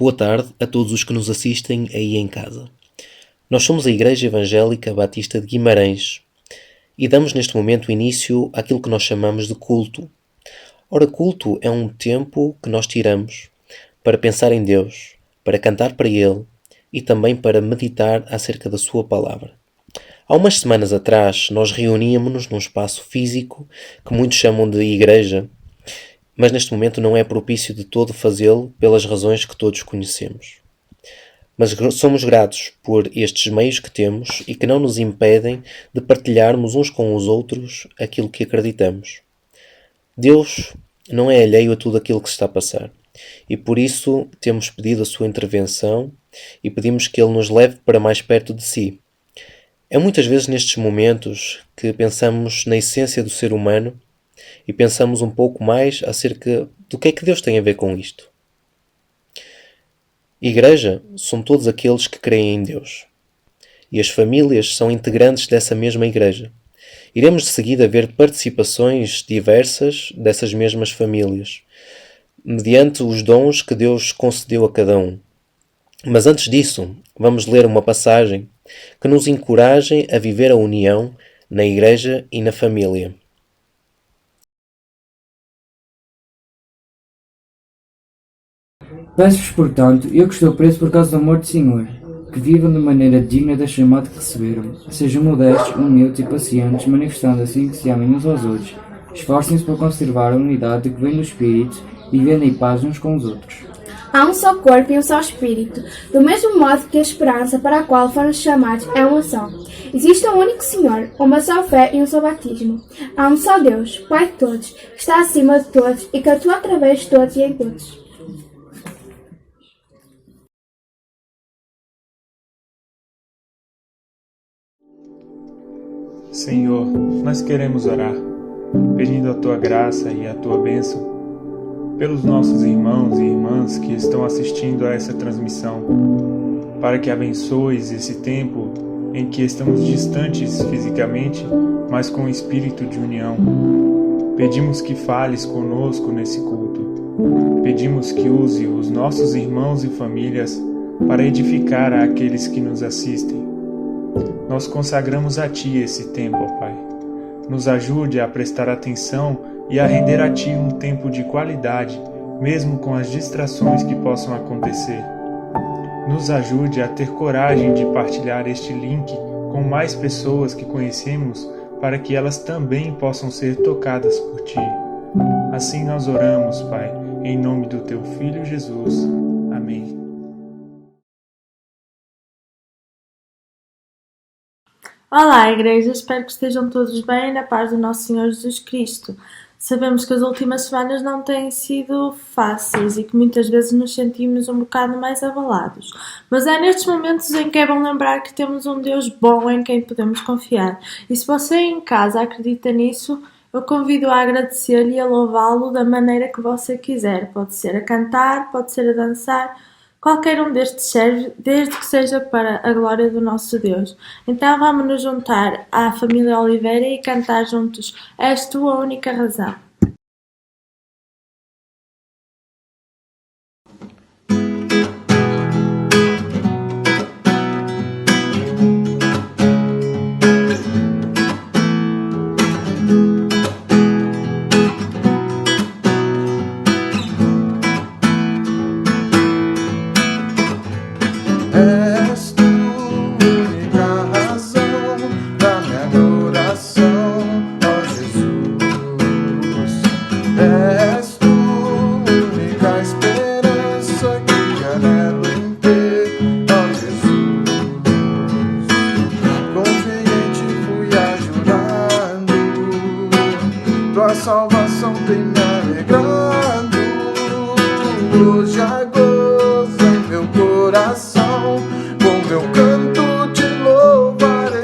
Boa tarde a todos os que nos assistem aí em casa. Nós somos a Igreja Evangélica Batista de Guimarães e damos neste momento início àquilo que nós chamamos de culto. Ora, culto é um tempo que nós tiramos para pensar em Deus, para cantar para Ele e também para meditar acerca da Sua Palavra. Há umas semanas atrás nós reuníamos-nos num espaço físico que muitos chamam de igreja, mas neste momento não é propício de todo fazê-lo pelas razões que todos conhecemos. Mas somos gratos por estes meios que temos e que não nos impedem de partilharmos uns com os outros aquilo que acreditamos. Deus não é alheio a tudo aquilo que se está a passar e por isso temos pedido a sua intervenção e pedimos que Ele nos leve para mais perto de si. É muitas vezes nestes momentos que pensamos na essência do ser humano e pensamos um pouco mais acerca do que é que Deus tem a ver com isto. Igreja são todos aqueles que creem em Deus. E as famílias são integrantes dessa mesma igreja. Iremos de seguida ver participações diversas dessas mesmas famílias, mediante os dons que Deus concedeu a cada um. Mas antes disso, vamos ler uma passagem que nos encoraje a viver a união na igreja e na família. Peço-vos, portanto, eu que estou preso por causa do amor do Senhor, que vivam de maneira digna da chamada que receberam. Sejam modestos, humildes e pacientes, manifestando assim que se amem uns aos outros. Esforcem-se por conservar a unidade que vem do Espírito e vivendo em paz uns com os outros. Há um só corpo e um só Espírito, do mesmo modo que a esperança para a qual foram chamados é uma só. Existe um único Senhor, uma só fé e um só batismo. Há um só Deus, Pai de todos, que está acima de todos e que atua através de todos e em todos. Senhor, nós queremos orar, pedindo a Tua graça e a Tua bênção pelos nossos irmãos e irmãs que estão assistindo a essa transmissão, para que abençoes esse tempo em que estamos distantes fisicamente, mas com o espírito de união. Pedimos que fales conosco nesse culto. Pedimos que use os nossos irmãos e famílias para edificar aqueles que nos assistem. Nós consagramos a Ti esse tempo, ó Pai. Nos ajude a prestar atenção e a render a Ti um tempo de qualidade, mesmo com as distrações que possam acontecer. Nos ajude a ter coragem de partilhar este link com mais pessoas que conhecemos para que elas também possam ser tocadas por Ti. Assim nós oramos, Pai, em nome do Teu Filho Jesus. Amém. Olá, Igreja! Espero que estejam todos bem na paz do nosso Senhor Jesus Cristo. Sabemos que as últimas semanas não têm sido fáceis e que muitas vezes nos sentimos um bocado mais abalados. Mas é nestes momentos em que é bom lembrar que temos um Deus bom em quem podemos confiar. E se você em casa acredita nisso, eu convido a agradecer-lhe e a louvá-lo da maneira que você quiser. Pode ser a cantar, pode ser a dançar. Qualquer um destes serve, desde que seja para a glória do nosso Deus. Então vamos nos juntar à família Oliveira e cantar juntos És Tu a Única Razão. És tu única razão da minha adoração, ó Jesus. És tu única esperança que anelo em ter, ó Jesus. Confiante fui ajudando, tua salvação tem me alegrado. Hoje a gozo em meu coração, com meu canto te louvarei,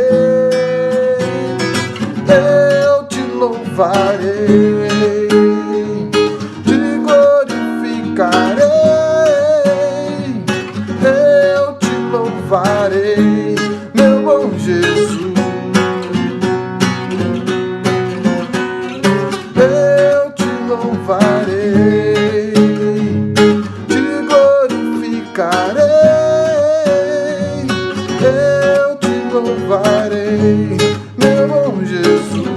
eu te louvarei, te glorificarei, eu te louvarei, meu bom Jesus. Eu te louvarei, te glorificarei. eu te louvarei, meu bom Jesus.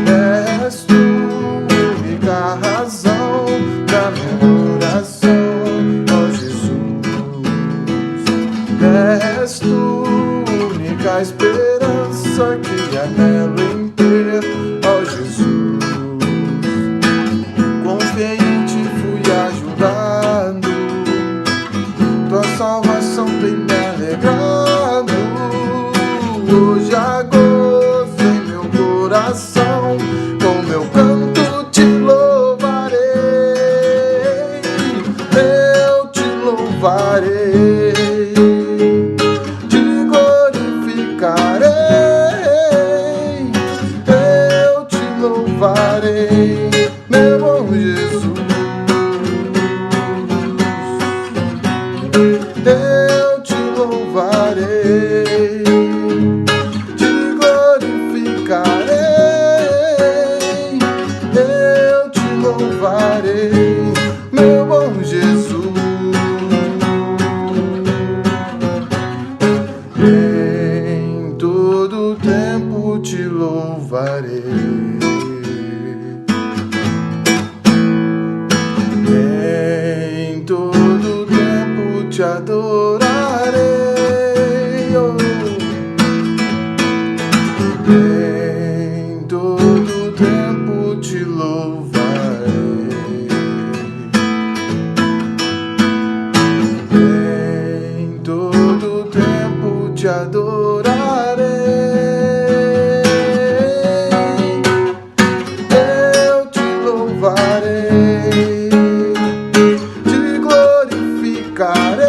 És tu única razão da minha oração, ó Jesus. És tu única esperança que anelo em ter, ó Jesus. Confiei em ti, fui ajudado, tua salvação tem me alegrado. Hoje há gozo em meu coração, com meu canto te louvarei, eu te louvarei, te glorificarei, eu te louvarei, meu bom Jesus. Eu te louvarei, te glorificarei, eu te louvarei, meu bom Jesus. Em todo tempo te louvarei, em todo tempo te adorarei, oh. Em todo tempo te louvarei, em todo tempo te adorarei, eu te louvarei, te glorificarei,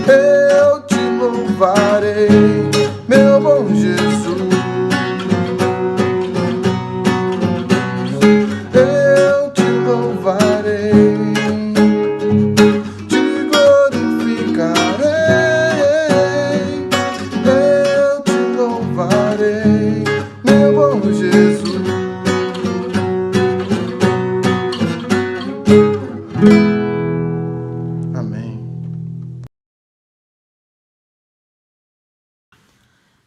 eu te louvarei, meu bom Jesus. Eu te louvarei, te glorificarei, eu te louvarei, meu bom Jesus. Amém.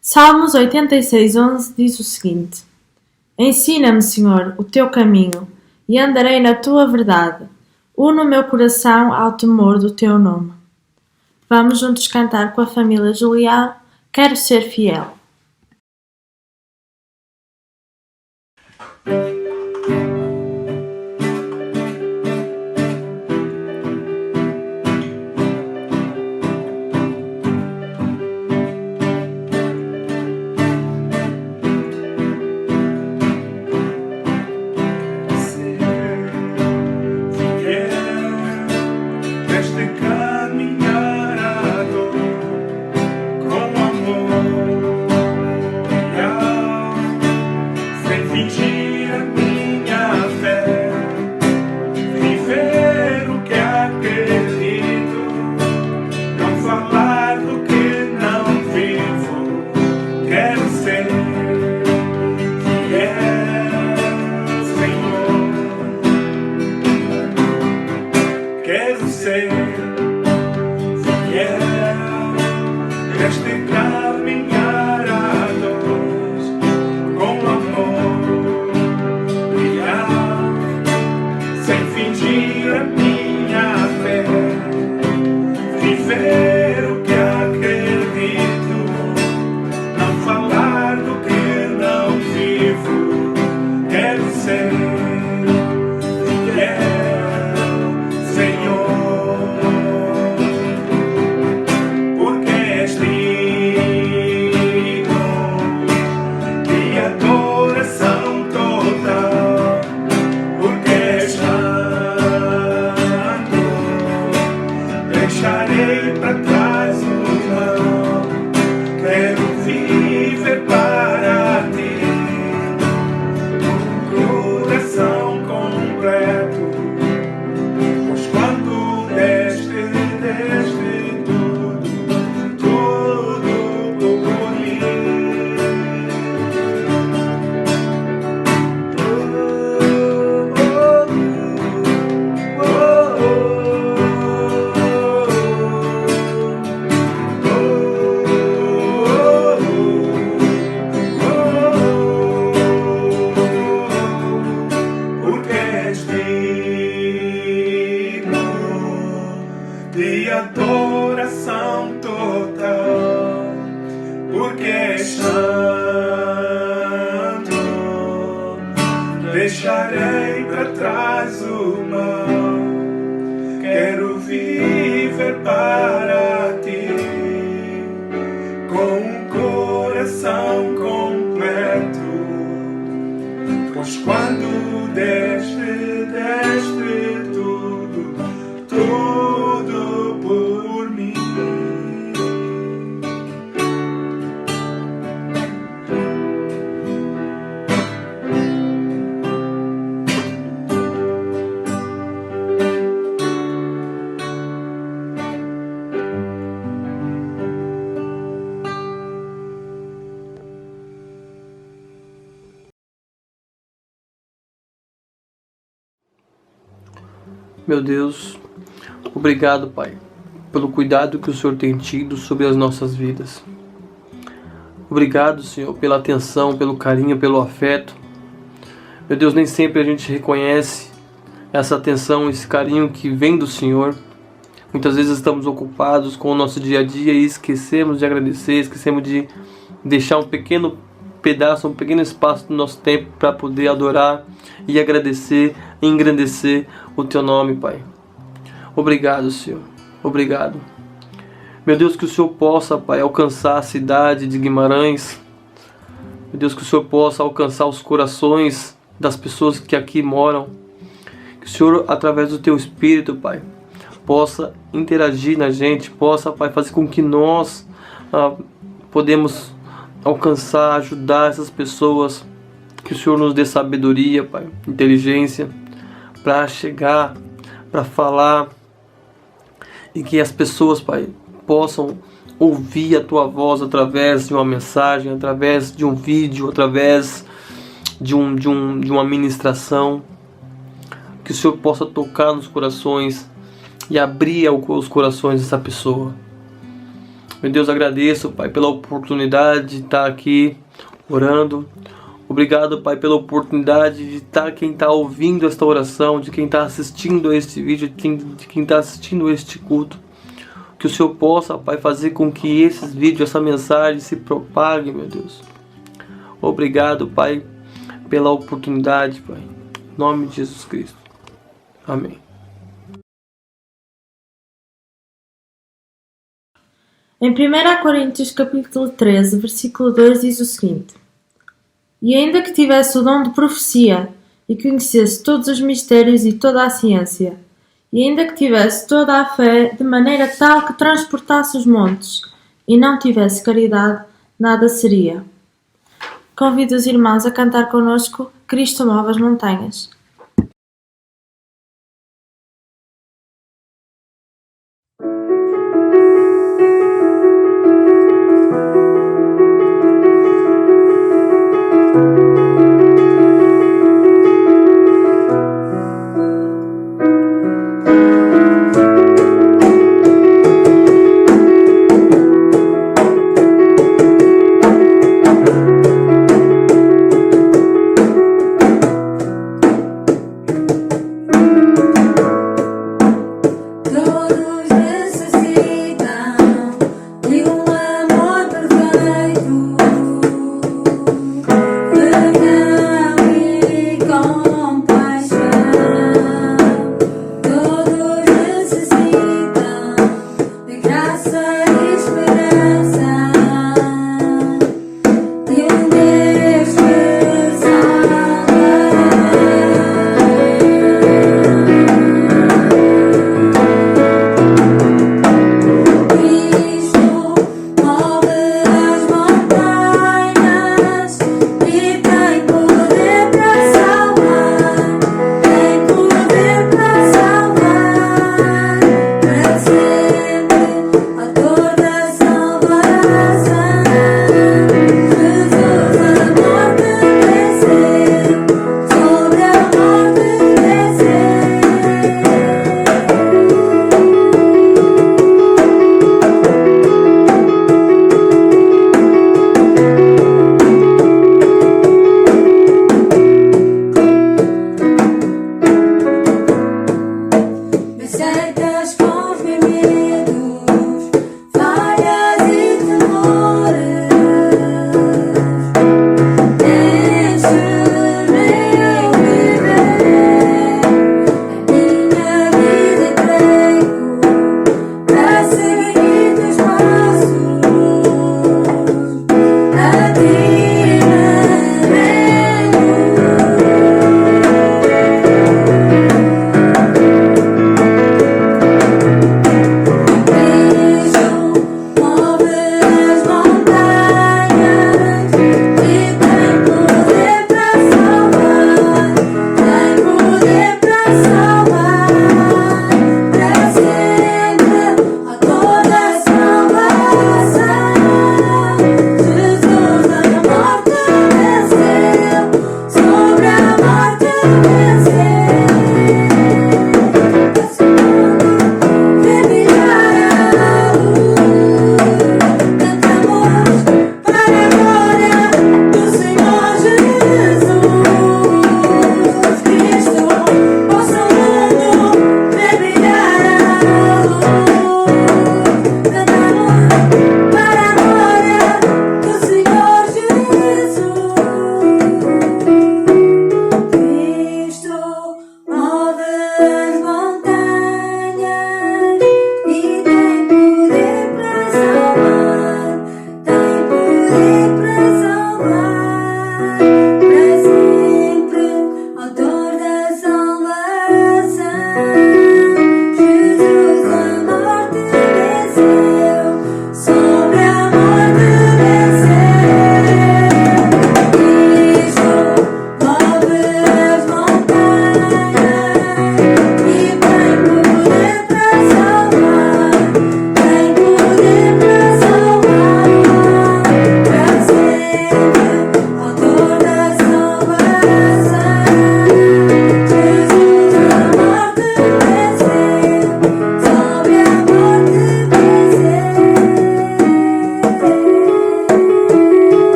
Salmos 86:11 diz o seguinte: Ensina-me, Senhor, o teu caminho, e andarei na tua verdade. Une o meu coração ao temor do teu nome. Vamos juntos cantar com a família Julião, Quero Ser Fiel. Nesta caminhada com amor leal, sem fingir a minha fé, viver o que acredito, não falar do que não vivo. Quero ser fiel, Senhor. Quero ser fiel nesta caminhar a dois, com amor leal, sem fingir a minha fé, viver o que acredito, não falar do que não vivo. Quero ser fiel, Senhor, porque és digno de adoração total, porque és santo, deixarei para trás o mal, quero viver para ti, um coração completo. Pois quando deste tudo por mim. Oh, oh, oh, oh. de adoração total, porque és santo. Deixarei para trás o mal, quero viver para ti, com um coração completo. Pois quando deste tudo, tudo por mim. Meu Deus, obrigado, Pai, pelo cuidado que o Senhor tem tido sobre as nossas vidas. Obrigado, Senhor, pela atenção, pelo carinho, pelo afeto. Meu Deus, nem sempre a gente reconhece essa atenção, esse carinho que vem do Senhor. Muitas vezes estamos ocupados com o nosso dia a dia e esquecemos de agradecer, esquecemos de deixar um pequeno pedaço, um pequeno espaço do nosso tempo para poder adorar e agradecer e engrandecer o Teu nome, Pai. Obrigado, Senhor. Obrigado. Meu Deus, que o Senhor possa, Pai, alcançar a cidade de Guimarães. Meu Deus, que o Senhor possa alcançar os corações das pessoas que aqui moram. Que o Senhor, através do Teu Espírito, Pai, possa interagir na gente, possa, Pai, fazer com que nós podemos alcançar, ajudar essas pessoas. Que o Senhor nos dê sabedoria, Pai, inteligência, para chegar, para falar, e que as pessoas, Pai, possam ouvir a Tua voz através de uma mensagem, através de um vídeo, através de uma ministração. Que o Senhor possa tocar nos corações e abrir os corações dessa pessoa. Meu Deus, agradeço, Pai, pela oportunidade de estar aqui orando. Obrigado, Pai, pela oportunidade de estar quem está ouvindo esta oração, de quem está assistindo a este vídeo, de quem está assistindo a este culto. Que o Senhor possa, Pai, fazer com que esses vídeos, essa mensagem se propague, meu Deus. Obrigado, Pai, pela oportunidade, Pai. Em nome de Jesus Cristo. Amém. Em 1 Coríntios capítulo 13, versículo 2 diz o seguinte: E ainda que tivesse o dom de profecia, e conhecesse todos os mistérios e toda a ciência, e ainda que tivesse toda a fé, de maneira tal que transportasse os montes, e não tivesse caridade, nada seria. Convido os irmãos a cantar connosco Cristo move as montanhas.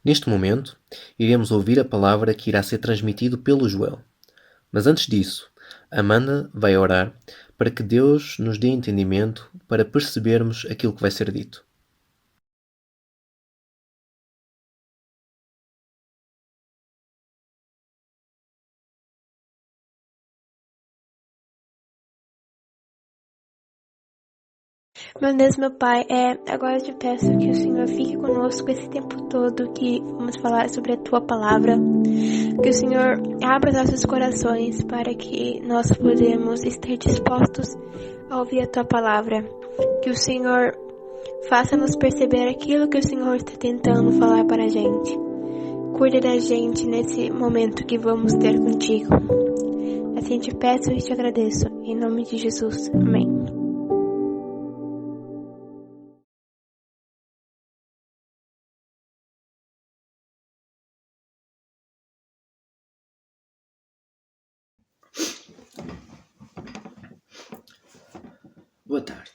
Neste momento, iremos ouvir a palavra que irá ser transmitido pelo Joel. Mas antes disso, Amanda vai orar para que Deus nos dê entendimento para percebermos aquilo que vai ser dito. Meu Deus, meu Pai, agora eu te peço que o Senhor fique conosco esse tempo todo que vamos falar sobre a Tua Palavra. Que o Senhor abra os nossos corações para que nós podemos estar dispostos a ouvir a Tua Palavra. Que o Senhor faça-nos perceber aquilo que o Senhor está tentando falar para a gente. Cuide da gente nesse momento que vamos ter contigo. Assim te peço e te agradeço. Em nome de Jesus. Amém. Boa tarde.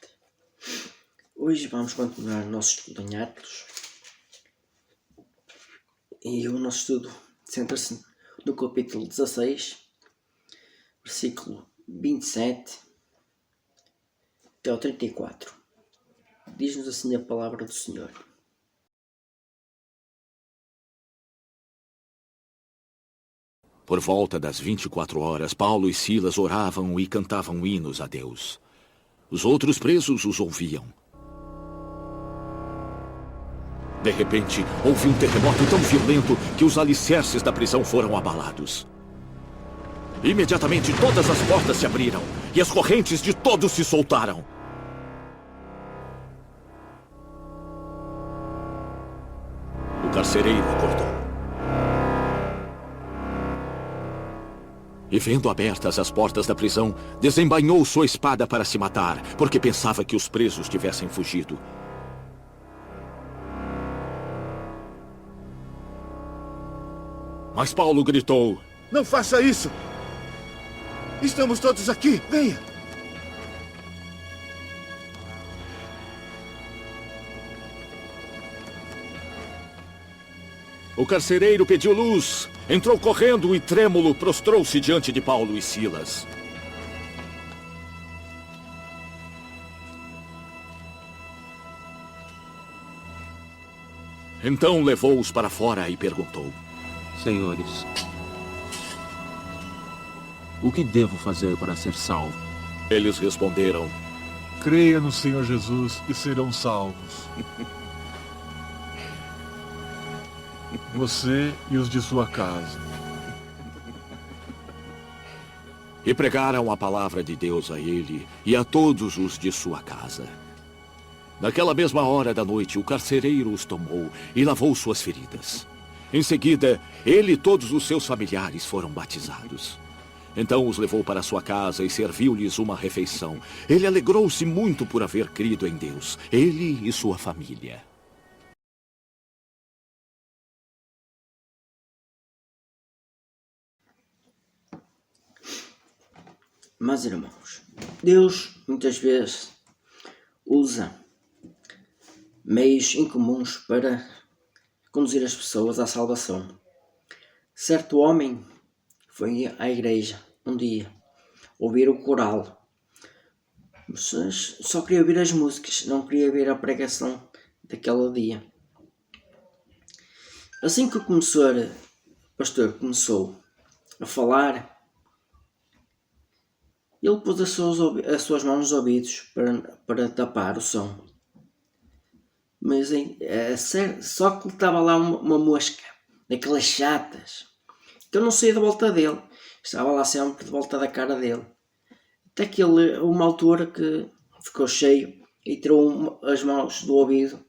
Hoje vamos continuar o nosso estudo em Atos e o nosso estudo centra-se no capítulo 16, versículo 27 até ao 34. Diz-nos assim a palavra do Senhor. Por volta das 24 horas, Paulo e Silas oravam e cantavam hinos a Deus. Os outros presos os ouviam. De repente, houve um terremoto tão violento que os alicerces da prisão foram abalados. Imediatamente, todas as portas se abriram e as correntes de todos se soltaram. O carcereiro acordou. E vendo abertas as portas da prisão, desembainhou sua espada para se matar, porque pensava que os presos tivessem fugido. Mas Paulo gritou: Não faça isso! Estamos todos aqui, venha! O carcereiro pediu luz, entrou correndo e trêmulo prostrou-se diante de Paulo e Silas. Então levou-os para fora e perguntou: Senhores, o que devo fazer para ser salvo? Eles responderam: Creia no Senhor Jesus e serão salvos. Você e os de sua casa. E pregaram a palavra de Deus a ele e a todos os de sua casa. Naquela mesma hora da noite, o carcereiro os tomou e lavou suas feridas. Em seguida, ele e todos os seus familiares foram batizados. Então os levou para sua casa e serviu-lhes uma refeição. Ele alegrou-se muito por haver crido em Deus, ele e sua família. Mas, irmãos, Deus muitas vezes usa meios incomuns para conduzir as pessoas à salvação. Certo homem foi à igreja um dia ouvir o coral, mas só queria ouvir as músicas, não queria ouvir a pregação daquele dia. Assim que o pastor começou a falar, ele pôs as suas mãos nos ouvidos para tapar o som. Mas só que estava lá uma mosca, daquelas chatas, que eu não saía de volta dele. Estava lá sempre de volta da cara dele. Até que ele, uma altura que ficou cheio e tirou as mãos do ouvido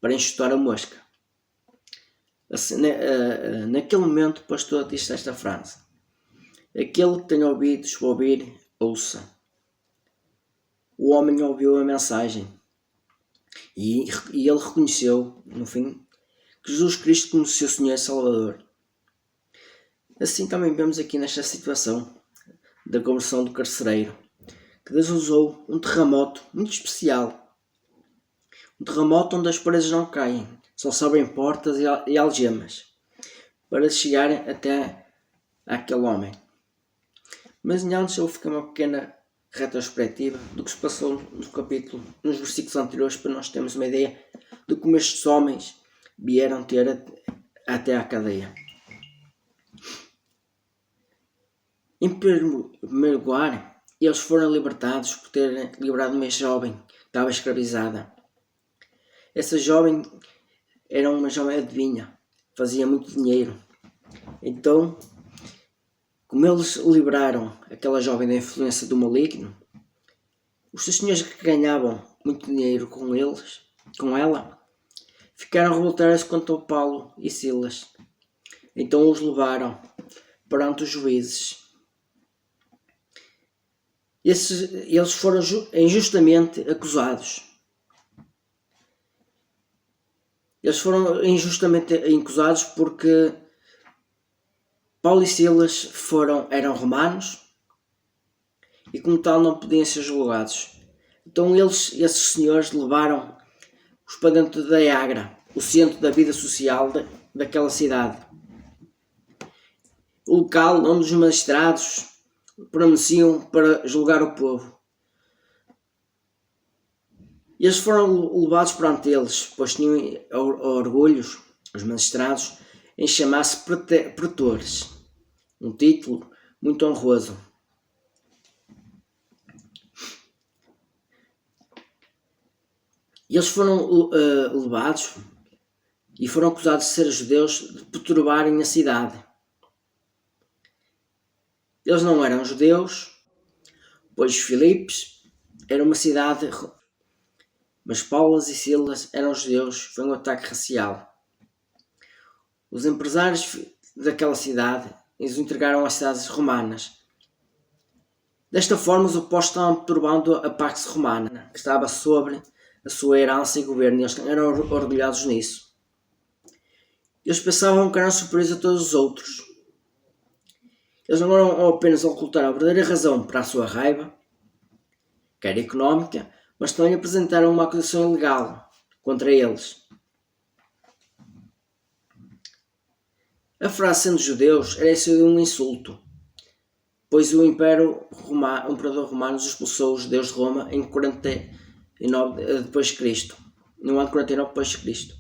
para enxutar a mosca. Assim, naquele momento o pastor disse esta frase: Aquele que tem ouvidos para ouvir, ouça. O homem ouviu a mensagem e ele reconheceu, no fim, que Jesus Cristo como seu Senhor e Salvador. Assim também vemos aqui nesta situação da conversão do carcereiro, que Deus usou um terremoto muito especial. Um terremoto onde as paredes não caem, só sobem portas e algemas para chegarem até àquele homem. Mas antes eu fiquei uma pequena retrospectiva do que se passou no capítulo, nos versículos anteriores, para nós termos uma ideia de como estes homens vieram ter até à cadeia. Em primeiro lugar, eles foram libertados por terem liberado uma jovem que estava escravizada. Essa jovem era uma jovem adivinha, fazia muito dinheiro. Então, como eles liberaram aquela jovem da influência do maligno, os seus senhores que ganhavam muito dinheiro com ela, ficaram revoltados contra o Paulo e Silas. Então os levaram perante os juízes. Eles foram injustamente acusados. Eles foram injustamente acusados porque Paulo e Silas eram romanos e como tal não podiam ser julgados. Então esses senhores levaram-os para dentro da Agra, o centro da vida social daquela cidade. O local onde os magistrados permaneciam para julgar o povo. Eles foram levados perante eles, pois tinham orgulhos, os magistrados, em chamar-se pretores, um título muito honroso. Eles foram levados e foram acusados de ser judeus de perturbarem a cidade. Eles não eram judeus, pois Filipos era uma cidade, mas Paulo e Silas eram judeus. Foi um ataque racial. Os empresários daquela cidade os entregaram às cidades romanas. Desta forma, os apóstolos estavam perturbando a Pax Romana, que estava sobre a sua herança e governo, e eles eram orgulhosos nisso. Eles pensavam que eram superiores a todos os outros. Eles não eram apenas ocultar a verdadeira razão para a sua raiva, que era económica, mas também apresentaram uma acusação ilegal contra eles. A frase sendo judeus era isso um insulto, pois o imperador romano expulsou os judeus de Roma em 49 d.C., no ano 49 d.C.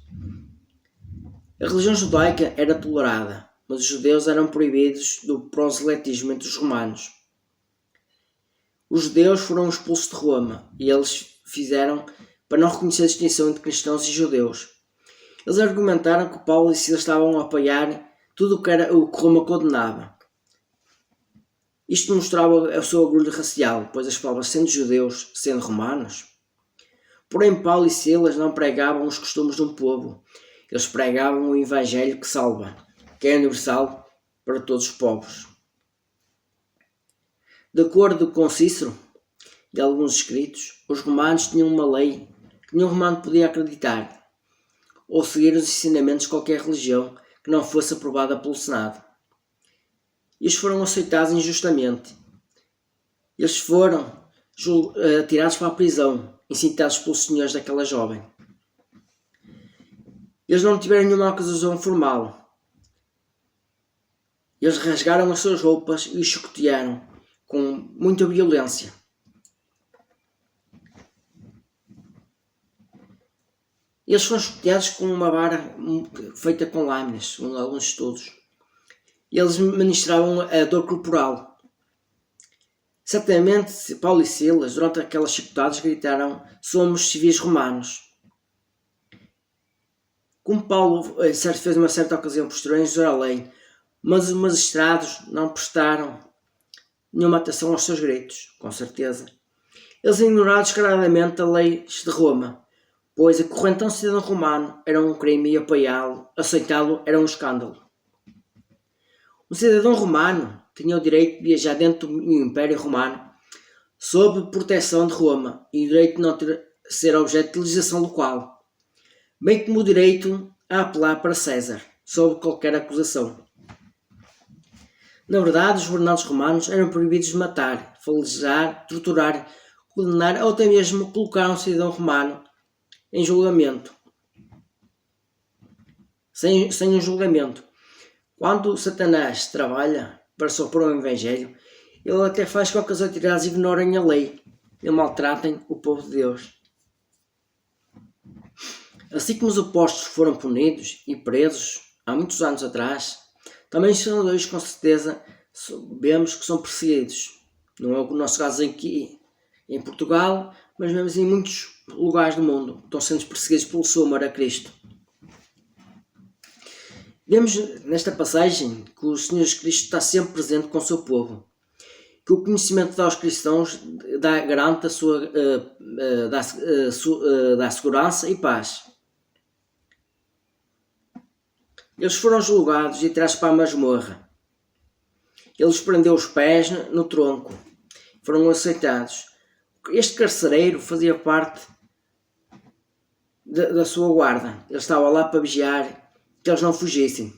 A religião judaica era tolerada, mas os judeus eram proibidos do proselitismo entre os romanos. Os judeus foram expulsos de Roma e eles fizeram para não reconhecer a distinção entre cristãos e judeus. Eles argumentaram que Paulo e Silas estavam a apoiar tudo o que Roma condenava. Isto mostrava o seu orgulho racial, pois as palavras sendo judeus, sendo romanos. Porém, Paulo e Silas não pregavam os costumes de um povo. Eles pregavam o Evangelho que salva, que é universal para todos os povos. De acordo com Cícero e alguns escritos, os romanos tinham uma lei que nenhum romano podia acreditar ou seguir os ensinamentos de qualquer religião que não fosse aprovada pelo Senado. Eles foram aceitados injustamente. Eles foram tirados para a prisão, incitados pelos senhores daquela jovem. Eles não tiveram nenhuma acusação formal. Eles rasgaram as suas roupas e os chicotearam com muita violência. Eles foram chicoteados com uma vara feita com lâminas, segundo alguns estudos. Eles ministravam a dor corporal. Certamente, Paulo e Silas, durante aquelas chicotadas, gritaram: "Somos civis romanos." Como Paulo fez uma certa ocasião posterior em Jerusalém, mas os magistrados não prestaram nenhuma atenção aos seus gritos, com certeza. Eles ignoraram descaradamente a lei de Roma, pois acorrentar um cidadão romano era um crime e aceitá-lo era um escândalo. Um cidadão romano tinha o direito de viajar dentro do Império Romano sob proteção de Roma e o direito de não ser objeto de legislação local, bem como o direito a apelar para César sob qualquer acusação. Na verdade, os governantes romanos eram proibidos de matar, flagelar, torturar, condenar ou até mesmo colocar um cidadão romano em julgamento. sem um julgamento. Quando Satanás trabalha para se opor ao Evangelho, ele até faz com que as autoridades ignorem a lei e maltratem o povo de Deus. Assim como os apóstolos foram punidos e presos há muitos anos atrás, também os senadores com certeza sabemos que são perseguidos. Não é o nosso caso aqui em Portugal, mas mesmo em muitos lugares do mundo estão sendo perseguidos pelo seu amor a Cristo. Vemos nesta passagem que o Senhor Jesus Cristo está sempre presente com o seu povo, que o conhecimento aos cristãos garante dá segurança e paz. Eles foram julgados e tirados para a masmorra. Ele lhes prendeu os pés no tronco. Foram aceitados. Este carcereiro fazia parte da sua guarda. Ele estava lá para vigiar que eles não fugissem.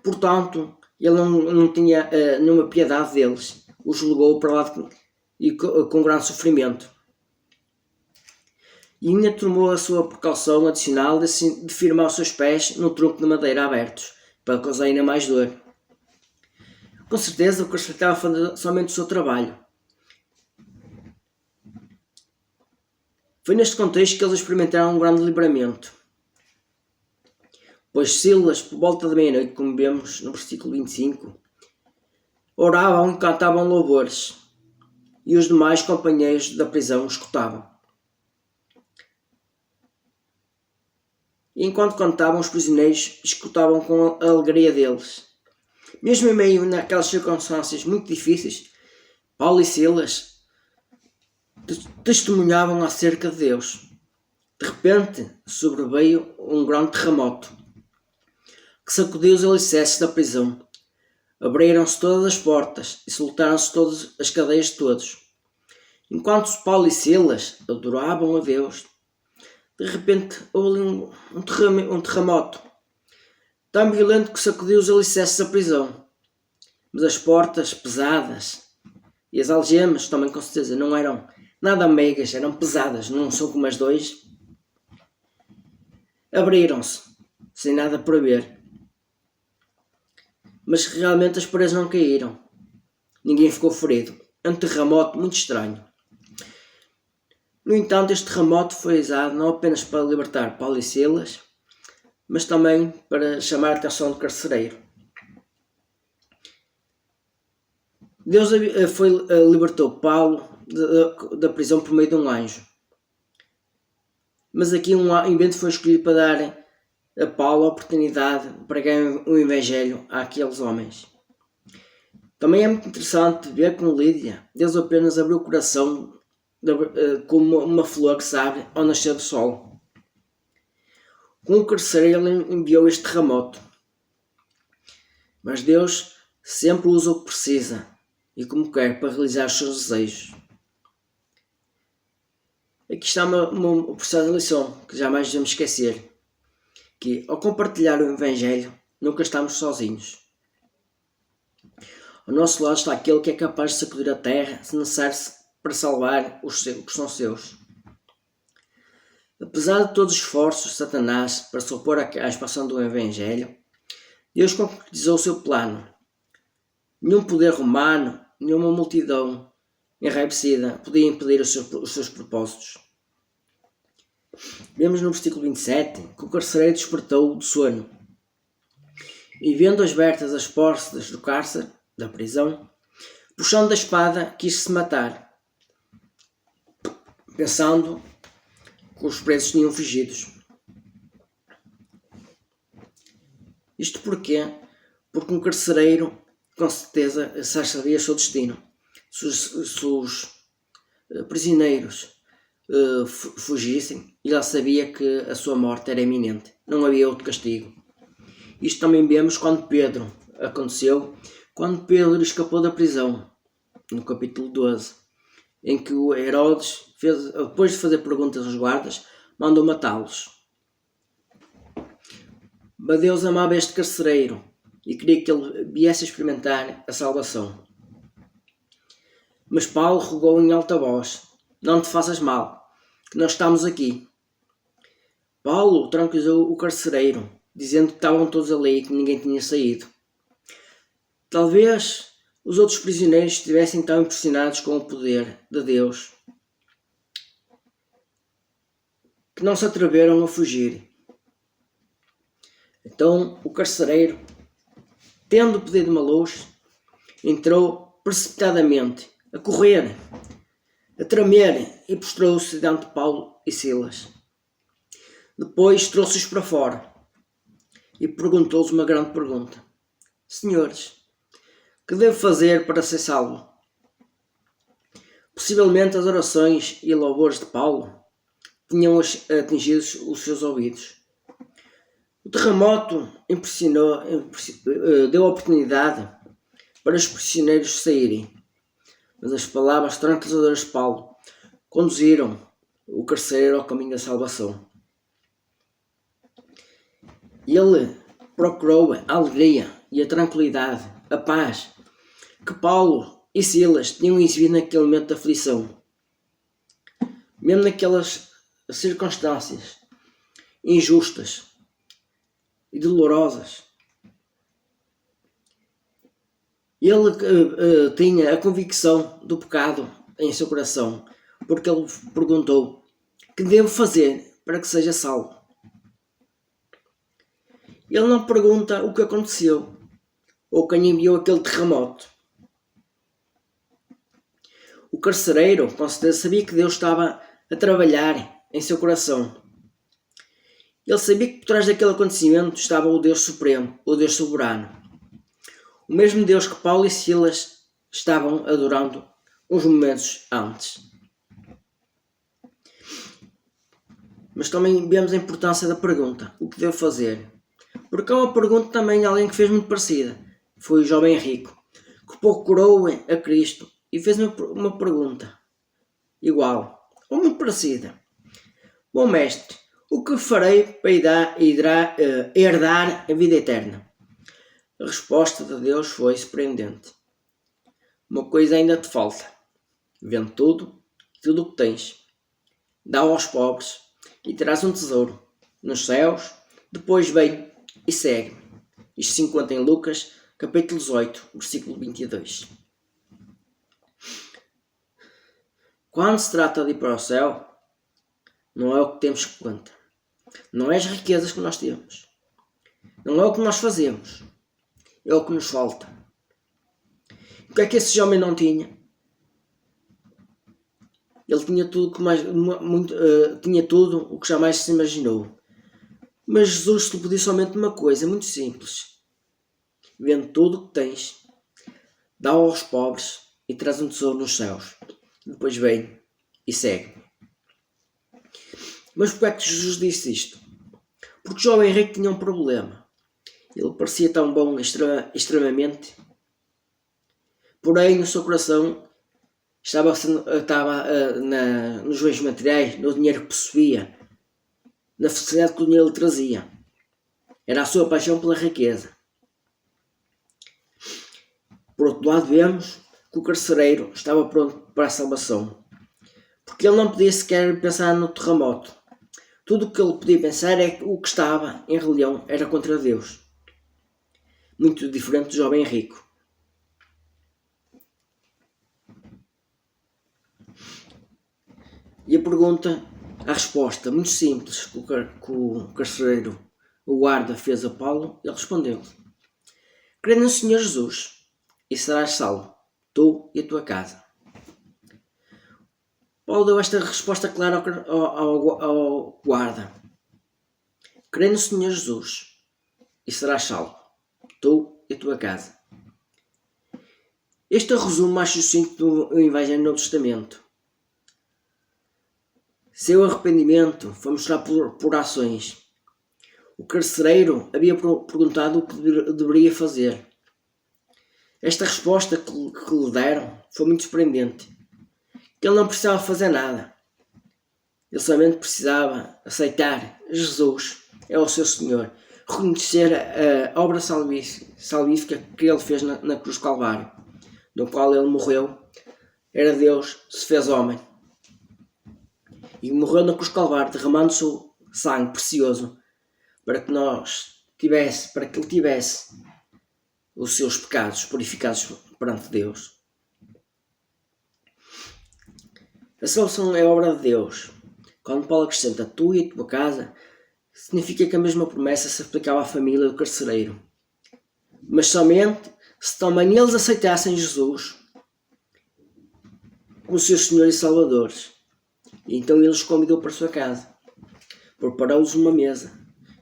Portanto, ele não tinha nenhuma piedade deles. Os levou para lá com grande sofrimento. E ainda tomou a sua precaução adicional de firmar os seus pés no tronco de madeira abertos, para causar ainda mais dor. Com certeza o carcereiro estava a fazer somente o seu trabalho. Foi neste contexto que eles experimentaram um grande livramento. Pois Silas, por volta da meia-noite, como vemos no versículo 25, oravam e cantavam louvores, e os demais companheiros da prisão escutavam. E enquanto cantavam, os prisioneiros escutavam com a alegria deles. Mesmo em meio naquelas circunstâncias muito difíceis, Paulo e Silas testemunhavam acerca de Deus. De repente sobreveio um grande terremoto que sacudiu os alicerces da prisão. Abriram-se todas as portas e soltaram-se todas as cadeias de todos. Enquanto Paulo e Silas adoravam a Deus, de repente houve um terremoto tão violento que sacudiu os alicerces da prisão. Mas as portas pesadas e as algemas também com certeza não eram nada meigas, eram pesadas, não são como as dois. Abriram-se, sem nada para ver. Mas realmente as paredes não caíram. Ninguém ficou ferido. É um terremoto muito estranho. No entanto, este terremoto foi usado não apenas para libertar Paulo e Silas, mas também para chamar a atenção do carcereiro. Deus libertou Paulo da prisão por meio de um anjo. Mas aqui um invento foi escolhido para dar a Paulo a oportunidade para ganhar o Evangelho àqueles homens. Também é muito interessante ver com Lídia, Deus apenas abriu o coração como uma flor que se abre ao nascer do sol. Com o carcereiro ele enviou este terremoto. Mas Deus sempre usa o que precisa e como quer para realizar os seus desejos. Aqui está uma preciosa lição que jamais devemos esquecer, que ao compartilhar o Evangelho nunca estamos sozinhos. Ao nosso lado está aquele que é capaz de sacudir a terra se necessário para salvar os que são seus. Apesar de todos os esforços de Satanás para se opor à expansão do Evangelho, Deus concretizou o seu plano. Nenhum poder romano, nenhuma multidão enraivecida podia impedir os seus propósitos. Vemos no versículo 27 que o carcereiro despertou do sono e, vendo abertas as portas do cárcere, da prisão, puxando da espada, quis se matar, pensando que os presos tinham fugido. Isto porquê? Porque um carcereiro com certeza já sabia o seu destino. Se os prisioneiros fugissem, ele sabia que a sua morte era iminente. Não havia outro castigo. Isto também vemos quando Pedro escapou da prisão, no capítulo 12, em que o Herodes, depois de fazer perguntas aos guardas, mandou matá-los. Mas Deus amava este carcereiro e queria que ele viesse a experimentar a salvação. Mas Paulo rogou em alta voz: não te faças mal, que nós estamos aqui. Paulo tranquilizou o carcereiro, dizendo que estavam todos ali e que ninguém tinha saído. Talvez os outros prisioneiros estivessem tão impressionados com o poder de Deus que não se atreveram a fugir. Então o carcereiro, tendo pedido uma luz, entrou precipitadamente, a correr, a tremer, e prostrou-se diante de Paulo e Silas. Depois trouxe-os para fora e perguntou-lhes uma grande pergunta: Senhores, que devo fazer para ser salvo? Possivelmente as orações e louvores de Paulo tinham atingido os seus ouvidos. O terremoto deu oportunidade para os prisioneiros saírem, mas as palavras tranquilizadoras de Paulo conduziram o carcereiro ao caminho da salvação. Ele procurou a alegria e a tranquilidade, a paz, que Paulo e Silas tinham exibido naquele momento de aflição. Mesmo naquelas circunstâncias injustas e dolorosas, ele tinha a convicção do pecado em seu coração, porque ele perguntou: que devo fazer para que seja salvo? Ele não pergunta o que aconteceu ou quem enviou aquele terremoto. O carcereiro, com certeza, sabia que Deus estava a trabalhar em seu coração. Ele sabia que por trás daquele acontecimento estava o Deus Supremo, o Deus Soberano. O mesmo Deus que Paulo e Silas estavam adorando uns momentos antes. Mas também vemos a importância da pergunta: o que devo fazer? Porque há uma pergunta também de alguém que fez muito parecida. Foi o jovem rico, que procurou a Cristo e fez uma pergunta igual, ou muito parecida: Bom mestre, o que farei para herdar a vida eterna? A resposta de Deus foi surpreendente: uma coisa ainda te falta. Vende tudo o que tens, dá aos pobres e terás um tesouro nos céus. Depois vem e segue-me. Isto se encontra em Lucas, capítulo 18, versículo 22. Quando se trata de ir para o céu, não é o que temos que conta. Não é as riquezas que nós temos. Não é o que nós fazemos. É o que nos falta. O que é que esse homem não tinha? Ele tinha tudo tinha tudo o que jamais se imaginou. Mas Jesus te pediu somente uma coisa, muito simples: vende tudo o que tens, dá aos pobres e traz um tesouro nos céus. Depois vem e segue-me. Mas porquê é que Jesus disse isto? Porque o jovem rico tinha um problema. Ele parecia tão bom extremamente, porém no seu coração estava nos bens materiais, no dinheiro que possuía, na felicidade que o dinheiro lhe trazia. Era a sua paixão pela riqueza. Por outro lado, vemos que o carcereiro estava pronto para a salvação, porque ele não podia sequer pensar no terremoto. Tudo o que ele podia pensar é que o que estava em rebelião era contra Deus. Muito diferente do jovem rico. E a resposta muito simples que o carcereiro, o guarda, fez a Paulo, ele respondeu: crê no Senhor Jesus e serás salvo, tu e a tua casa. Paulo deu esta resposta clara ao guarda: crê no Senhor Jesus e serás salvo, tu e a tua casa. Este é o resumo mais sucinto do Evangelho no Novo Testamento. Seu arrependimento foi mostrado por ações. O carcereiro havia perguntado o que deveria fazer. Esta resposta que lhe deram foi muito surpreendente. Que ele não precisava fazer nada. Ele somente precisava aceitar Jesus é o seu Senhor. Reconhecer a obra salvífica que ele fez na cruz do Calvário, no qual ele morreu. Era Deus, se fez homem. E morreu na cruz do Calvário, derramando o seu sangue precioso para que nós para que ele tivesse os seus pecados purificados perante Deus. A salvação é obra de Deus. Quando Paulo acrescenta tu e a tua casa, significa que a mesma promessa se aplicava à família do carcereiro. Mas somente se também eles aceitassem Jesus como seu Senhor e Salvador. E então ele os convidou para a sua casa. Preparou-lhes uma mesa.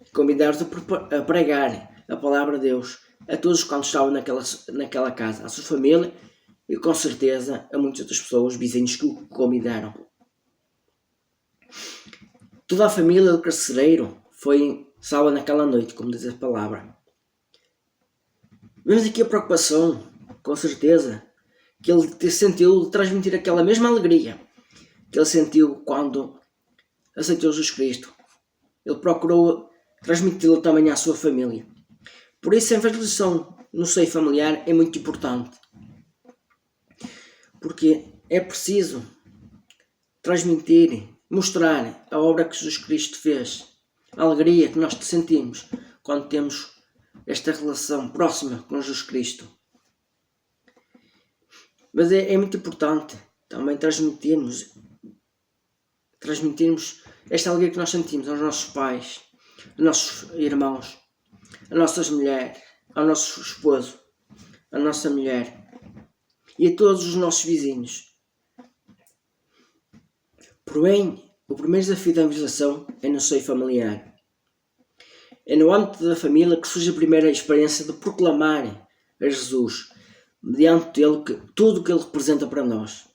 E convidou-os a pregar a palavra de Deus a todos quantos estavam naquela casa, à sua família e com certeza a muitas outras pessoas, vizinhos que o convidaram. Toda a família do carcereiro foi salva naquela noite, como diz a palavra. Vemos aqui a preocupação, com certeza, que ele sentiu de transmitir aquela mesma alegria que ele sentiu quando aceitou Jesus Cristo. Ele procurou transmiti-lo também à sua família. Por isso a evangelização no seio familiar é muito importante. Porque é preciso transmitir, mostrar a obra que Jesus Cristo fez. A alegria que nós sentimos quando temos esta relação próxima com Jesus Cristo. Mas é muito importante também transmitirmos esta alegria que nós sentimos aos nossos pais, aos nossos irmãos, às nossas mulheres, ao nosso esposo, à nossa mulher e a todos os nossos vizinhos. Porém, o primeiro desafio da evangelização é no seio familiar. É no âmbito da família que surge a primeira experiência de proclamar a Jesus, mediante ele tudo o que ele representa para nós.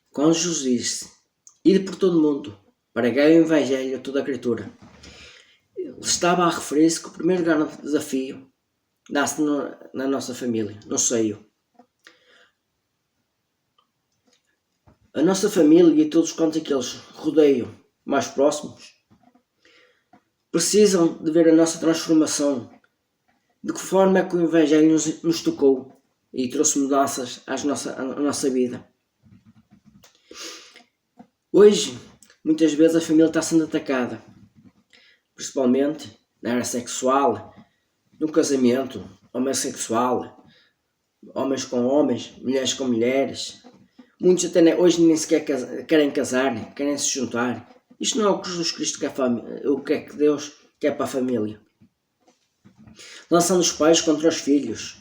Quando Jesus disse, ide por todo o mundo, pregai o Evangelho a toda a criatura, ele estava a referir-se que o primeiro grande desafio nasce na nossa família, no seio. A nossa família e todos quantos aqueles rodeiam mais próximos precisam de ver a nossa transformação, de que forma é que o Evangelho nos tocou e trouxe mudanças à nossa vida. Hoje, muitas vezes a família está sendo atacada, principalmente na área sexual, no casamento, homossexual, homens com homens, mulheres com mulheres. Muitos até hoje nem sequer querem casar, querem se juntar. Isto não é o que Jesus Cristo quer, o que é que Deus quer para a família. Lançando os pais contra os filhos.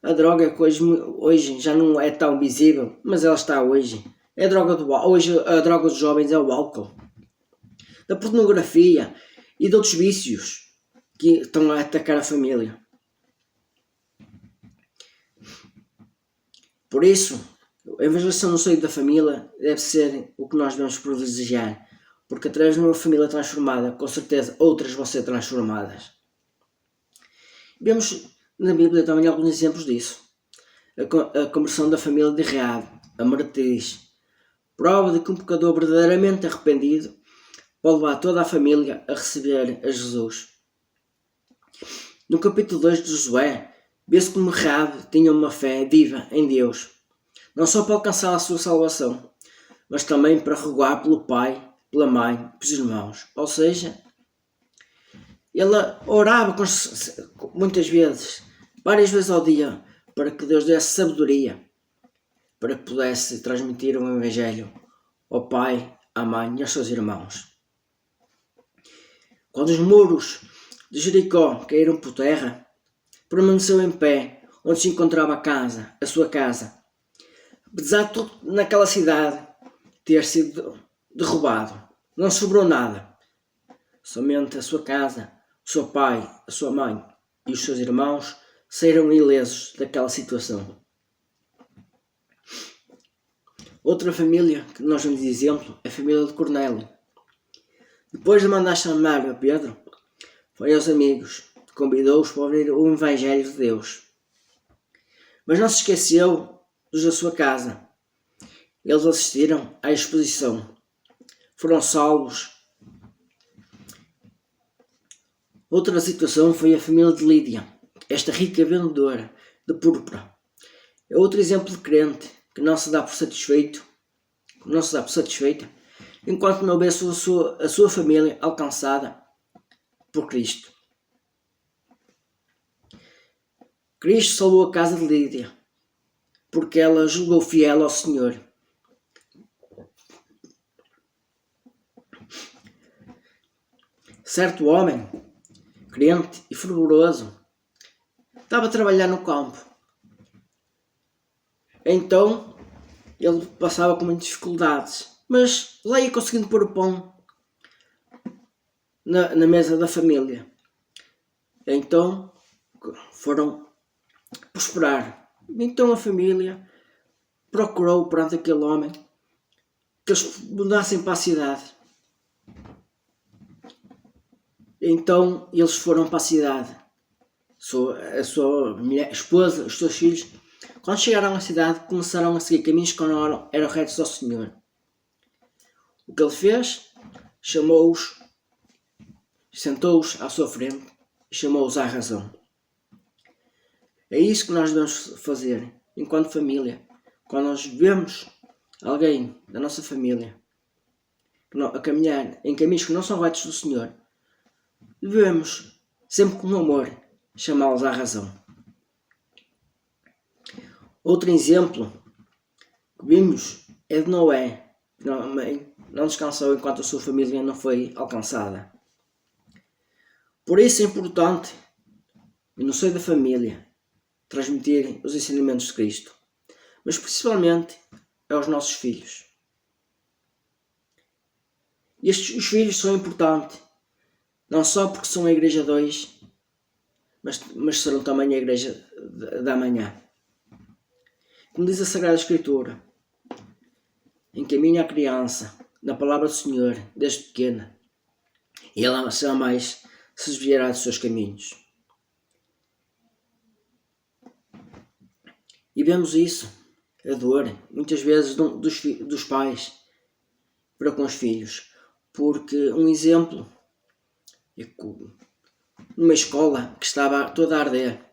A droga que hoje já não é tão visível, mas ela está hoje. Hoje a droga dos jovens é o álcool, da pornografia e de outros vícios que estão a atacar a família. Por isso, a evangelização no seio da família deve ser o que nós devemos privilegiar, porque através de uma família transformada, com certeza outras vão ser transformadas. Vemos na Bíblia também alguns exemplos disso. A conversão da família de Raab, a meretriz, prova de que um pecador verdadeiramente arrependido pode levar toda a família a receber a Jesus. No capítulo 2 de Josué, vê-se como Raab tinha uma fé viva em Deus, não só para alcançar a sua salvação, mas também para rogar pelo pai, pela mãe, pelos irmãos. Ou seja, ela orava muitas vezes, várias vezes ao dia, para que Deus desse sabedoria, para que pudesse transmitir o Evangelho ao pai, à mãe e aos seus irmãos. Quando os muros de Jericó caíram por terra, permaneceu em pé onde se encontrava a sua casa. Apesar de tudo naquela cidade ter sido derrubado, não sobrou nada. Somente a sua casa, o seu pai, a sua mãe e os seus irmãos saíram ilesos daquela situação. Outra família que nós vemos de exemplo é a família de Cornélio. Depois de mandar chamar a Pedro, foi aos amigos, convidou-os para ouvir o Evangelho de Deus. Mas não se esqueceu dos da sua casa. Eles assistiram à exposição. Foram salvos. Outra situação foi a família de Lídia, esta rica vendedora de púrpura. É outro exemplo de crente que não se dá por satisfeita enquanto não houvesse a sua família alcançada por Cristo. Cristo salvou a casa de Lídia, porque ela julgou fiel ao Senhor. Certo homem, crente e fervoroso, estava a trabalhar no campo. Então, ele passava com muitas dificuldades, mas lá ia conseguindo pôr o pão na mesa da família. Então, foram prosperar. Então a família procurou perante aquele homem que eles mudassem para a cidade. Então eles foram para a cidade. A sua esposa, os seus filhos, quando chegaram à cidade, começaram a seguir caminhos que não eram retos ao Senhor. O que ele fez? Chamou-os, sentou-os à sua frente e chamou-os à razão. É isso que nós devemos fazer enquanto família. Quando nós vemos alguém da nossa família a caminhar em caminhos que não são retos do Senhor, devemos, sempre com amor, chamá-los à razão. Outro exemplo que vimos é de Noé, que não descansou enquanto a sua família não foi alcançada. Por isso é importante, no seio da família, transmitir os ensinamentos de Cristo, mas principalmente aos nossos filhos. Os filhos são importantes, não só porque são a Igreja 2, mas serão também a Igreja da manhã. Como diz a Sagrada Escritura, encaminha a criança na palavra do Senhor desde pequena, e ela jamais se desviará dos seus caminhos. E vemos isso, a dor, muitas vezes dos pais para com os filhos, porque um exemplo é numa escola que estava toda a arder.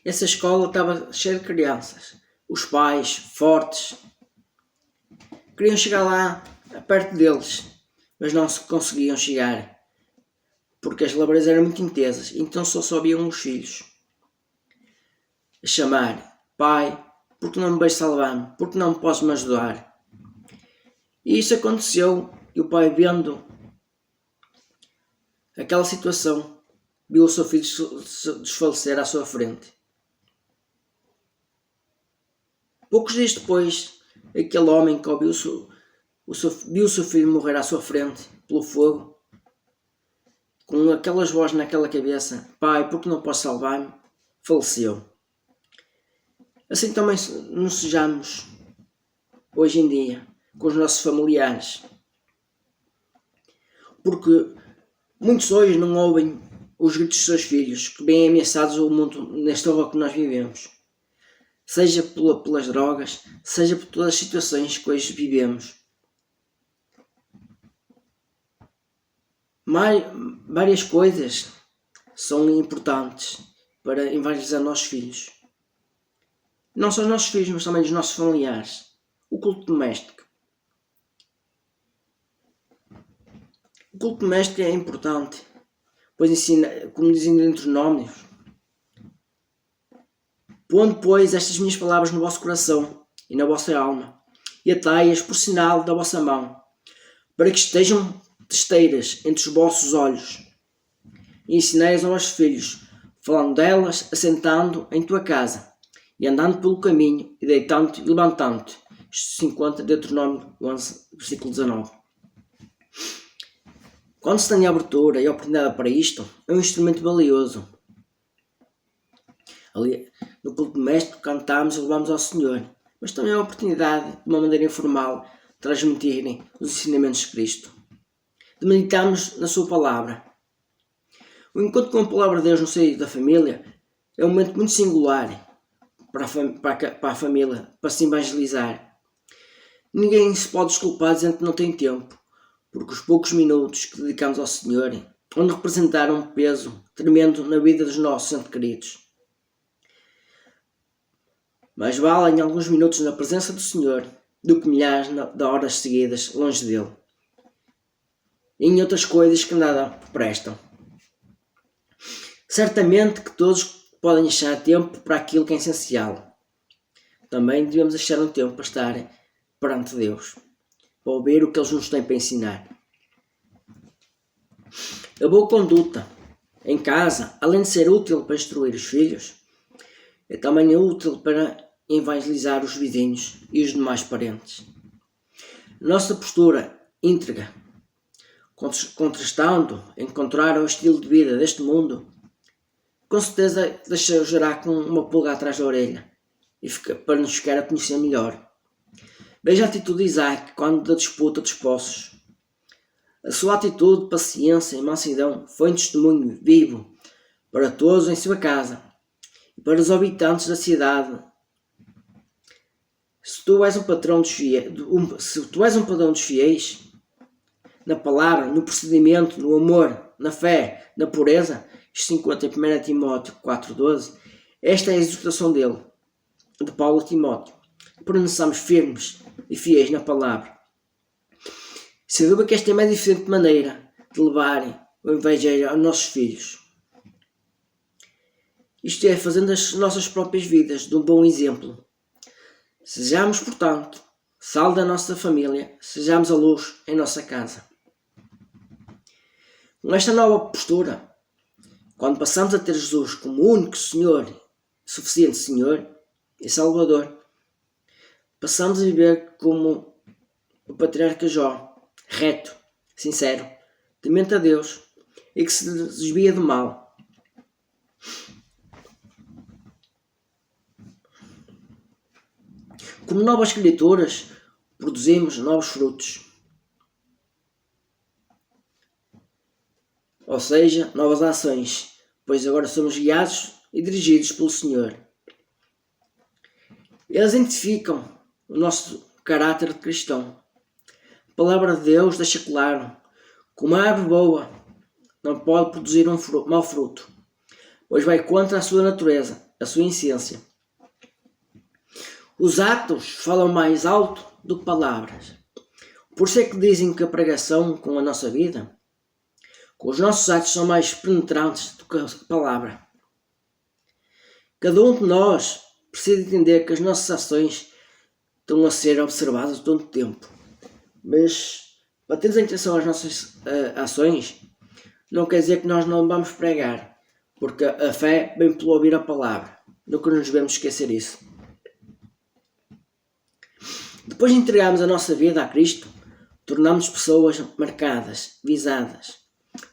Essa escola estava cheia de crianças. Os pais, fortes, queriam chegar lá, perto deles, mas não conseguiam chegar, porque as labaredas eram muito intensas, então só viam os filhos a chamar: pai, porque não me vais salvar-me? Porque não podes me ajudar? E isso aconteceu, e o pai, vendo aquela situação, viu o seu filho desfalecer à sua frente. Poucos dias depois, aquele homem que viu o seu filho morrer à sua frente pelo fogo, com aquelas vozes naquela cabeça: pai, porque não posso salvar-me? Faleceu. Assim também nos sejamos hoje em dia com os nossos familiares, porque muitos hoje não ouvem os gritos dos seus filhos, que vêm ameaçados o mundo neste horror que nós vivemos, seja pelas drogas, seja por todas as situações que hoje vivemos. Várias coisas são importantes para evangelizar nossos filhos. Não só os nossos filhos, mas também os nossos familiares. O culto doméstico. O culto doméstico é importante, pois ensina, como dizem dentro dos Deuteronômio: pondo, pois, estas minhas palavras no vosso coração e na vossa alma, e atai-as por sinal da vossa mão, para que estejam testeiras entre os vossos olhos, e ensinai-as aos vossos filhos, falando delas, assentando em tua casa, e andando pelo caminho, e deitando-te e levantando-te. Isto se encontra em Deuteronômio 11, versículo 19. Quando se tem a abertura e a oportunidade para isto, é um instrumento valioso. Ali, no culto doméstico, cantamos e louvamos ao Senhor, mas também é uma oportunidade, de uma maneira informal, de transmitirem os ensinamentos de Cristo, de meditarmos na sua palavra. O encontro com a palavra de Deus no seio da família é um momento muito singular para a família, para se evangelizar. Ninguém se pode desculpar dizendo que não tem tempo, porque os poucos minutos que dedicamos ao Senhor vão representar um peso tremendo na vida dos nossos entes queridos. Mais valem alguns minutos na presença do Senhor do que milhares de horas seguidas longe dele. e em outras coisas que nada prestam. Certamente que todos podem achar tempo para aquilo que é essencial. Também devemos achar um tempo para estar perante Deus, para ouvir o que Ele nos tem para ensinar. A boa conduta em casa, além de ser útil para instruir os filhos, é também útil para evangelizar os vizinhos e os demais parentes. A nossa postura íntegra, contrastando, encontrar o estilo de vida deste mundo, com certeza deixa-o gerar com uma pulga atrás da orelha e para nos ficar a conhecer melhor. Veja a atitude de Isaac quando da disputa dos poços. A sua atitude de paciência e mansidão foi um testemunho vivo para todos em sua casa e para os habitantes da cidade. Se tu és um patrão dos fiéis, na palavra, no procedimento, no amor, na fé, na pureza, isto se encontra em 1 Timóteo 4,12, esta é a exortação dele, de Paulo a Timóteo. Permaneçamos firmes e fiéis na palavra. Sem dúvida que esta é a mais diferente maneira de levarem o Evangelho aos nossos filhos. Isto é, fazendo as nossas próprias vidas de um bom exemplo. Sejamos, portanto, sal da nossa família, sejamos a luz em nossa casa. Com esta nova postura, quando passamos a ter Jesus como o único Senhor, suficiente Senhor e Salvador, passamos a viver como o patriarca Jó, reto, sincero, temente a Deus e que se desvia do mal. Como novas criaturas, produzimos novos frutos. Ou seja, novas ações, pois agora somos guiados e dirigidos pelo Senhor. Eles identificam o nosso caráter de cristão. A palavra de Deus deixa claro que uma árvore boa não pode produzir um mau fruto, pois vai contra a sua natureza, a sua essência. Os atos falam mais alto do que palavras. Por isso é que dizem que a pregação com a nossa vida, com os nossos atos, são mais penetrantes do que a palavra. Cada um de nós precisa entender que as nossas ações estão a ser observadas todo o tempo. Mas, para termos atenção às nossas ações, não quer dizer que nós não vamos pregar, porque a fé vem pelo ouvir a palavra. Nunca nos devemos esquecer isso. Depois de entregarmos a nossa vida a Cristo, tornamos pessoas marcadas, visadas.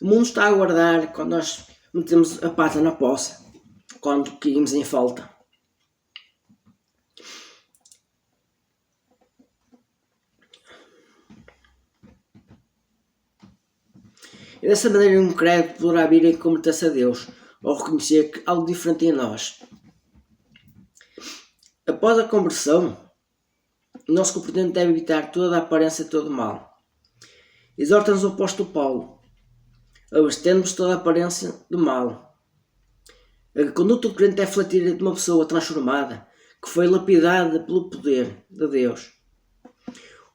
O mundo está a aguardar quando nós metemos a pata na poça, quando caímos em falta. E dessa maneira um credo poderá vir em converter-se a Deus, ou reconhecer que algo diferente em nós. Após a conversão, o nosso comportamento deve evitar toda a aparência de todo mal. Exorta-nos o apóstolo Paulo, abstendo-nos de toda a aparência do mal. A conduta do crente é refletir de uma pessoa transformada, que foi lapidada pelo poder de Deus.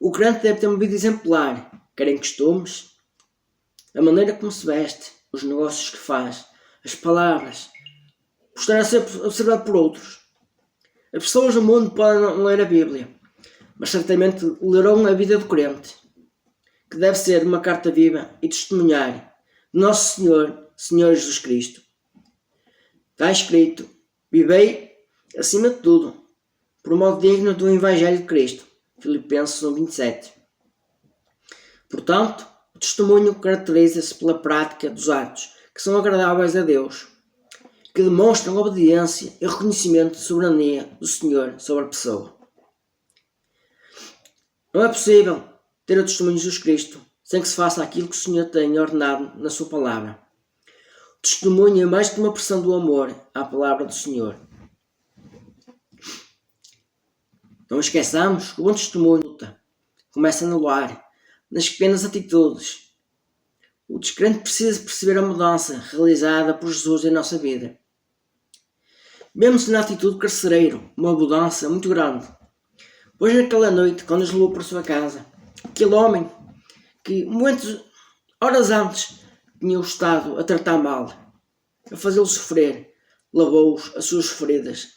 O crente deve ter uma vida exemplar, quer em costumes, a maneira como se veste, os negócios que faz, as palavras, gostar de ser observado por outros. As pessoas do mundo podem não ler a Bíblia, mas certamente lerão a vida do crente, que deve ser uma carta viva e testemunhar de Nosso Senhor Jesus Cristo. Está escrito: vivei, acima de tudo, por um modo digno do Evangelho de Cristo. Filipenses 1:27. Portanto, o testemunho caracteriza-se pela prática dos atos que são agradáveis a Deus, que demonstram obediência e reconhecimento de soberania do Senhor sobre a pessoa. Não é possível ter o testemunho de Jesus Cristo sem que se faça aquilo que o Senhor tem ordenado na sua palavra. O testemunho é mais que uma expressão do amor à palavra do Senhor. Não esqueçamos que o bom testemunho começa no lar, nas pequenas atitudes. O descrente precisa perceber a mudança realizada por Jesus em nossa vida. Vemos na atitude do carcereiro uma mudança muito grande. Pois naquela noite, quando os levou para a sua casa, aquele homem que momentos Horas antes tinha o estado a tratar mal, a fazê-lo sofrer, lavou-os as suas feridas,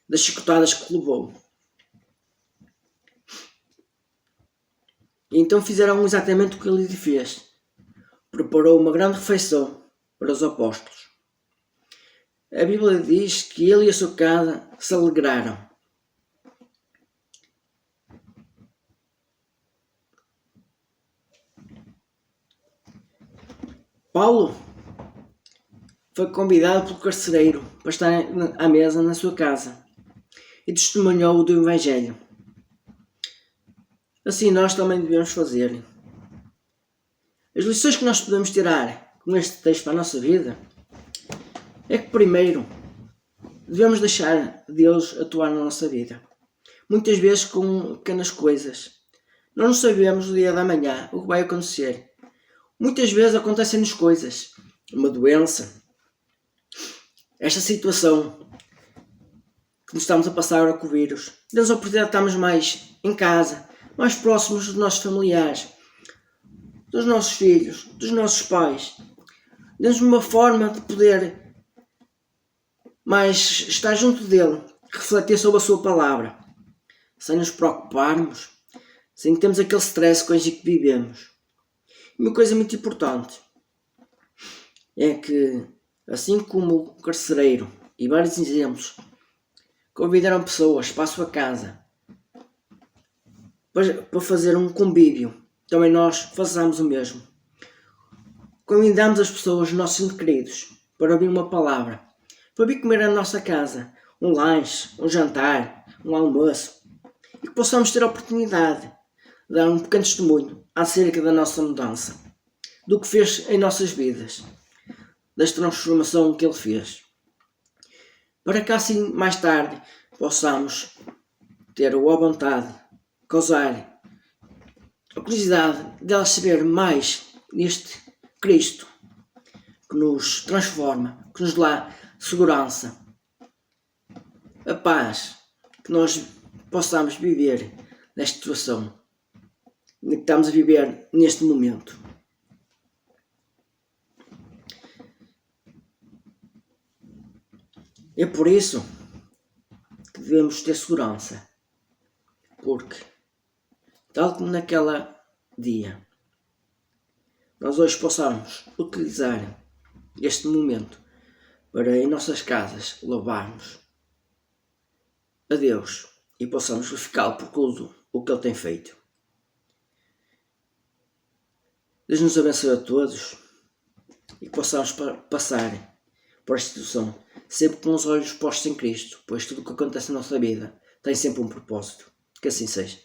das chicotadas que levou. E então fizeram exatamente o que ele lhe fez. Preparou uma grande refeição para os apóstolos. A Bíblia diz que ele e a sua casa se alegraram. Paulo foi convidado pelo carcereiro para estar à mesa na sua casa e testemunhou do Evangelho. Assim nós também devemos fazer. As lições que nós podemos tirar com este texto para a nossa vida é que, primeiro, devemos deixar Deus atuar na nossa vida. Muitas vezes com pequenas coisas. Nós não sabemos o dia da manhã, o que vai acontecer. Muitas vezes acontecem-nos coisas. Uma doença. Esta situação que nos estamos a passar agora com o vírus. Demos a oportunidade de estarmos mais em casa, mais próximos dos nossos familiares, dos nossos filhos, dos nossos pais. Demos uma forma de poder mais estar junto dele, refletir sobre a sua palavra, sem nos preocuparmos, sem termos aquele stress com o que vivemos. E uma coisa muito importante é que, assim como o carcereiro e vários exemplos convidaram pessoas para a sua casa para fazer um convívio, também nós façamos o mesmo. Convidamos as pessoas, os nossos entes queridos, para ouvir uma palavra, para vir comer na nossa casa, um lanche, um jantar, um almoço, e que possamos ter a oportunidade de dar um pequeno testemunho acerca da nossa mudança, do que fez em nossas vidas, da transformação que ele fez. Para que assim, mais tarde, possamos ter a vontade, causar a curiosidade de elas saber mais neste Cristo que nos transforma, que nos dá segurança, a paz, que nós possamos viver nesta situação que estamos a viver neste momento. É por isso que devemos ter segurança, porque, tal como naquela dia, nós hoje possamos utilizar este momento para em nossas casas louvarmos a Deus e possamos glorificá-lo por tudo o que Ele tem feito. Deus nos abençoe a todos e que possamos passar por esta situação sempre com os olhos postos em Cristo, pois tudo o que acontece na nossa vida tem sempre um propósito. Que assim seja.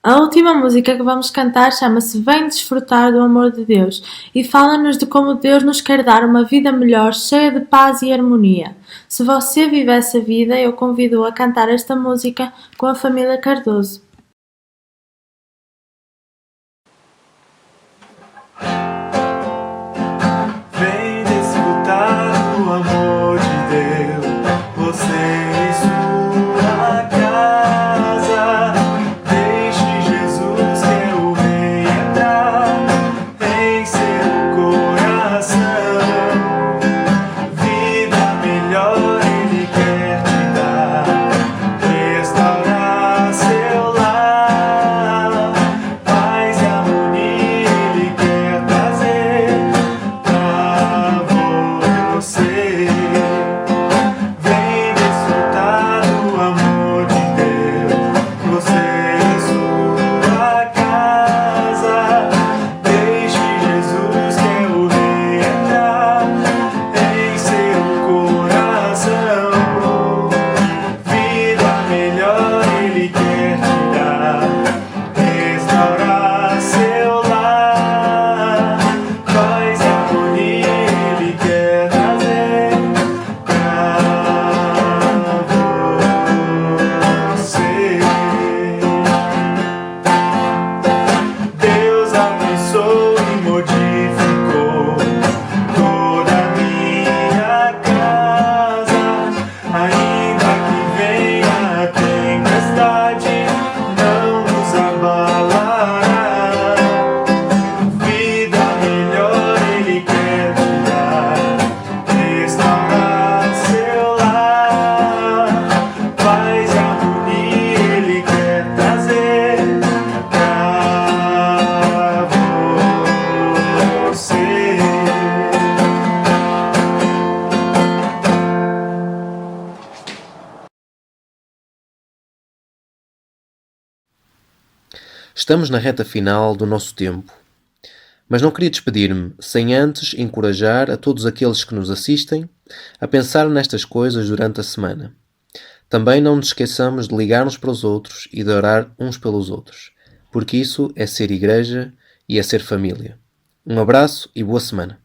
A última música que vamos cantar chama-se Vem Desfrutar do Amor de Deus e fala-nos de como Deus nos quer dar uma vida melhor, cheia de paz e harmonia. Se você vive essa vida, eu convido-o a cantar esta música com a família Cardoso. Vem desfrutar do amor de Deus, você e sua casa. Deixe Jesus que o rei entrar em seu coração. Vida melhor Ele quer te dar, restaurar seu lar. Estamos na reta final do nosso tempo, mas não queria despedir-me sem antes encorajar a todos aqueles que nos assistem a pensar nestas coisas durante a semana. Também não nos esqueçamos de ligar uns para os outros e de orar uns pelos outros, porque isso é ser igreja e é ser família. Um abraço e boa semana.